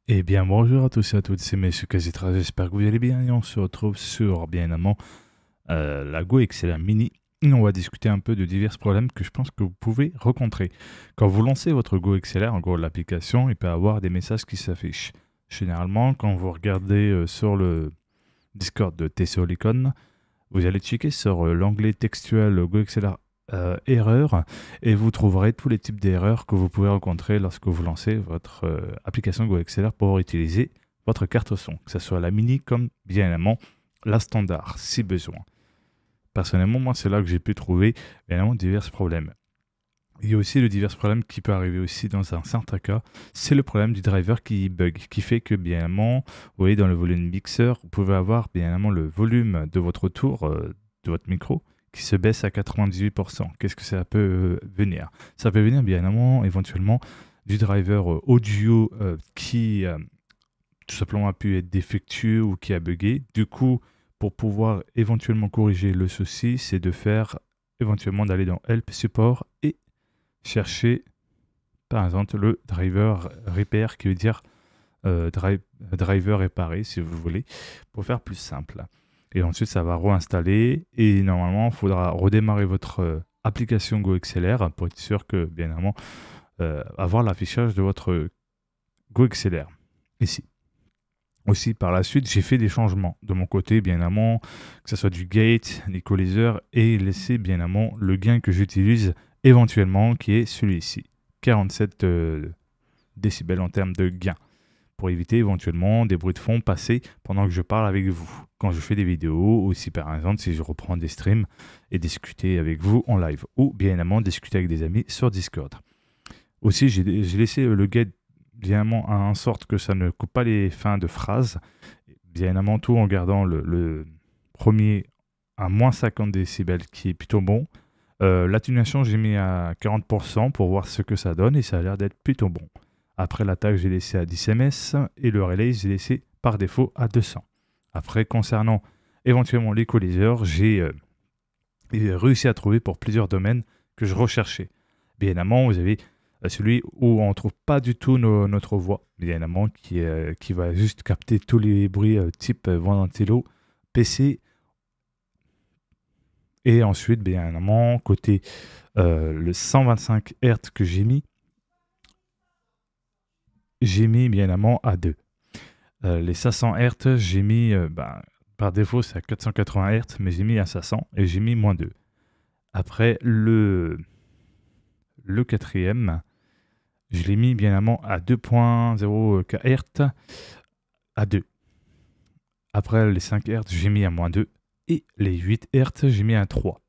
Eh bien, bonjour à tous et à toutes, c'est Monsieur Casitra, j'espère que vous allez bien et on se retrouve sur, bien évidemment, la Go XLR Mini. Et on va discuter un peu de divers problèmes que je pense que vous pouvez rencontrer. Quand vous lancez votre Go XLR, en gros l'application, il peut y avoir des messages qui s'affichent. Généralement, quand vous regardez sur le Discord de TCO Icon, vous allez checker sur l'onglet textuel Go XLR erreur et vous trouverez tous les types d'erreurs que vous pouvez rencontrer lorsque vous lancez votre application Go XLR pour utiliser votre carte son, que ce soit la mini comme bien évidemment la standard si besoin. Personnellement, moi, c'est là que j'ai pu trouver bien évidemment divers problèmes. Il y a aussi le divers problèmes qui peut arriver aussi dans un certain cas. C'est le problème du driver qui bug, qui fait que bien évidemment, vous voyez dans le volume mixeur, vous pouvez avoir bien évidemment le volume de votre tour, de votre micro, qui se baisse à 98%. Qu'est-ce que ça peut venir? Ça peut venir bien évidemment éventuellement du driver audio qui tout simplement a pu être défectueux ou qui a bugué. Du coup, pour pouvoir éventuellement corriger le souci, c'est de faire éventuellement d'aller dans Help Support et chercher par exemple le driver repair qui veut dire driver réparé si vous voulez pour faire plus simple. Et ensuite ça va réinstaller et normalement il faudra redémarrer votre application Go XLR pour être sûr que bien évidemment avoir l'affichage de votre Go XLR ici. Aussi par la suite j'ai fait des changements de mon côté bien évidemment que ce soit du gate, l'équaliseur et laisser bien évidemment le gain que j'utilise éventuellement qui est celui-ci. 47 décibels en termes de gain pour éviter éventuellement des bruits de fond passés pendant que je parle avec vous. Quand je fais des vidéos, aussi par exemple si je reprends des streams et discuter avec vous en live ou bien évidemment discuter avec des amis sur Discord. Aussi, j'ai laissé le get bien évidemment en sorte que ça ne coupe pas les fins de phrases. Bien évidemment, tout en gardant le premier à moins 50 décibels qui est plutôt bon. L'atténuation, j'ai mis à 40% pour voir ce que ça donne et ça a l'air d'être plutôt bon. Après l'attaque, j'ai laissé à 10 ms et le relay, j'ai laissé par défaut à 200. Après, concernant éventuellement l'équaliseur, j'ai réussi à trouver pour plusieurs domaines que je recherchais. Bien évidemment, vous avez celui où on ne trouve pas du tout notre voix, bien évidemment, qui va juste capter tous les bruits type ventilo, PC. Et ensuite, bien évidemment, côté le 125 Hz que j'ai mis bien évidemment à 2. Les 500 Hz, j'ai mis, par défaut, c'est à 480 Hz, mais j'ai mis à 500 et j'ai mis moins 2. Après, le quatrième, je l'ai mis bien évidemment à 2.0 kHz à 2. Après, les 5 Hz, j'ai mis à moins 2. Et les 8 Hz, j'ai mis à 3.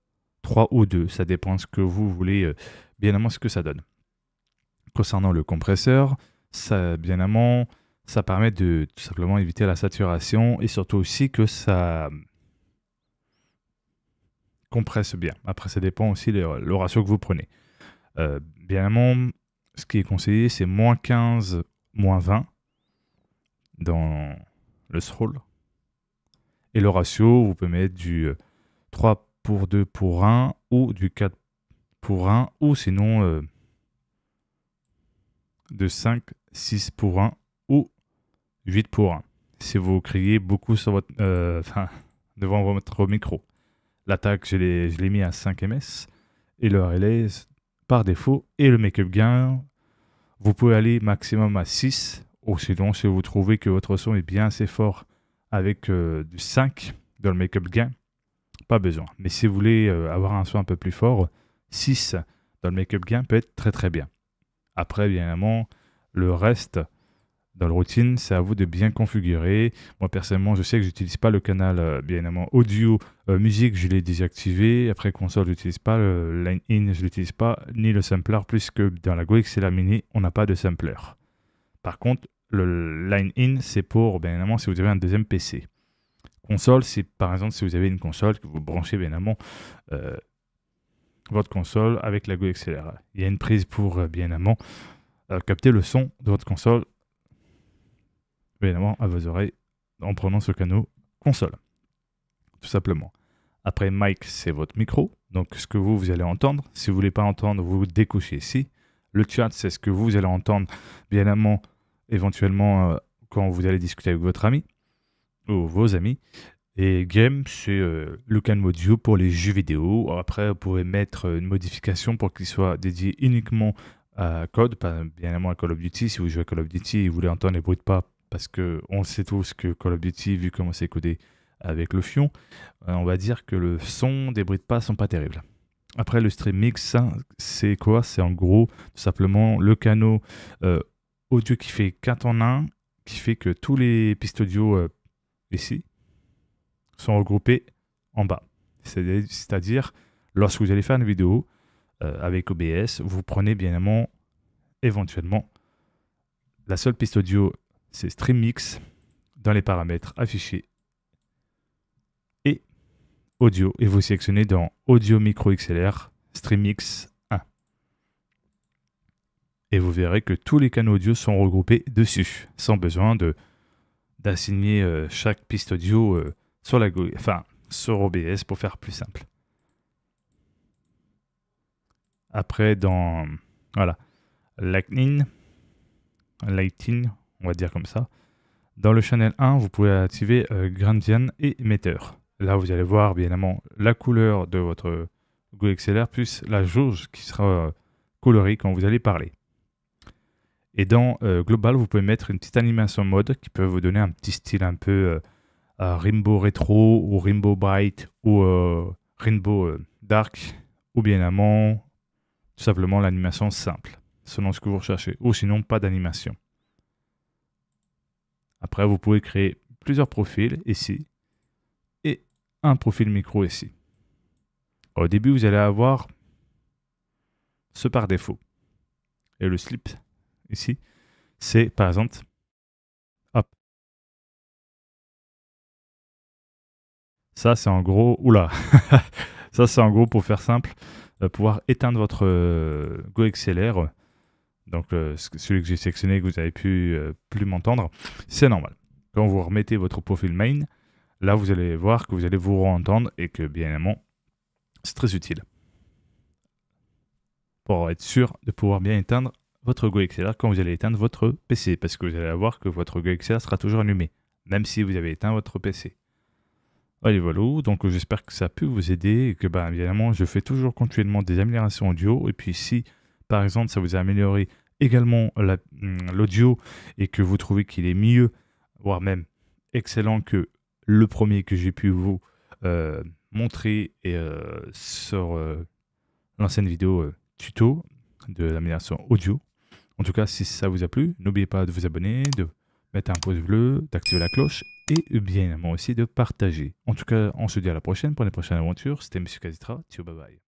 3 ou 2, ça dépend de ce que vous voulez, bien évidemment, ce que ça donne. Concernant le compresseur, ça, bien évidemment, ça permet de tout simplement éviter la saturation et surtout aussi que ça compresse bien. Après, ça dépend aussi le ratio que vous prenez. Bien évidemment, ce qui est conseillé, c'est moins 15, moins 20 dans le scroll. Et le ratio, vous pouvez mettre du 3 pour 2 pour 1 ou du 4 pour 1 ou sinon de 5, 6 pour 1 ou 8 pour 1. Si vous criez beaucoup sur votre, devant votre micro. L'attaque, je l'ai mis à 5 ms et le relais par défaut et le make-up gain, vous pouvez aller maximum à 6 ou sinon si vous trouvez que votre son est bien assez fort avec du 5 dans le make-up gain, pas besoin. Mais si vous voulez avoir un son un peu plus fort, 6 dans le make-up gain peut être très très bien. Après, bien évidemment, le reste dans le routine, c'est à vous de bien configurer. Moi, personnellement, je sais que j'utilise pas le canal, bien évidemment, audio, musique, je l'ai désactivé. Après, console, je n'utilise pas le line-in, je l'utilise pas, ni le sampler, puisque dans la Go XLR Mini, on n'a pas de sampler. Par contre, le line-in, c'est pour, bien évidemment, si vous avez un deuxième PC. Console, c'est par exemple si vous avez une console que vous branchez, bien évidemment, votre console avec la Go XLR. Il y a une prise pour, bien évidemment, capter le son de votre console évidemment à vos oreilles en prenant ce canal console, tout simplement. Après, mic, c'est votre micro, donc ce que vous allez entendre. Si vous ne voulez pas entendre, vous décochez ici. Le chat, c'est ce que vous allez entendre, bien évidemment, éventuellement quand vous allez discuter avec votre ami ou vos amis. Et game, c'est le canal audio pour les jeux vidéo. Après, vous pouvez mettre une modification pour qu'il soit dédié uniquement à code, pas bien évidemment à Call of Duty. Si vous jouez à Call of Duty et vous voulez entendre les bruits de pas, parce qu'on sait tous que Call of Duty, vu comment c'est codé avec le fion, on va dire que le son des bruits de pas sont pas terribles. Après, le stream mix, c'est quoi? C'est en gros tout simplement le canal audio qui fait 4 en 1, qui fait que tous les pistes audio ici sont regroupés en bas. C'est-à-dire, lorsque vous allez faire une vidéo avec OBS, vous prenez bien éventuellement la seule piste audio, c'est Stream Mix dans les paramètres affichés et audio, et vous sélectionnez dans Audio Micro XLR Stream Mix 1. Et vous verrez que tous les canaux audio sont regroupés dessus, sans besoin d'assigner chaque piste audio sur OBS pour faire plus simple. Après, dans Lightning, on va dire comme ça. Dans le channel 1, vous pouvez activer Gradient et Emitter. Là, vous allez voir bien évidemment la couleur de votre GoXLR plus la jauge qui sera colorée quand vous allez parler. Et dans Global, vous pouvez mettre une petite animation mode qui peut vous donner un petit style un peu Rainbow Retro ou Rainbow Bright ou Rainbow Dark ou bien évidemment tout simplement l'animation simple selon ce que vous recherchez ou sinon pas d'animation. Après, vous pouvez créer plusieurs profils ici et un profil micro ici. Au début, vous allez avoir ce par défaut. Et le slip ici, c'est par exemple, hop. Ça, c'est en gros, oula, ça, c'est en gros pour faire simple, pouvoir éteindre votre GoXLR. Donc, celui que j'ai sélectionné, que vous avez pu plus m'entendre, c'est normal. Quand vous remettez votre profil main, là, vous allez voir que vous allez vous entendre et que, bien évidemment, c'est très utile pour être sûr de pouvoir bien éteindre votre GoXLR quand vous allez éteindre votre PC, parce que vous allez voir que votre GoXLR sera toujours allumé, même si vous avez éteint votre PC. Allez, voilà, donc j'espère que ça a pu vous aider et que, évidemment, je fais toujours continuellement des améliorations audio. Et puis, si, par exemple, ça vous a amélioré également l'audio et que vous trouvez qu'il est mieux, voire même excellent que le premier que j'ai pu vous montrer sur l'ancienne vidéo tuto de l'amélioration audio. En tout cas, si ça vous a plu, n'oubliez pas de vous abonner, de mettre un pouce bleu, d'activer la cloche et bien évidemment aussi de partager. En tout cas, on se dit à la prochaine pour les prochaines aventures. C'était Monsieur Kazitra. Ciao, bye bye.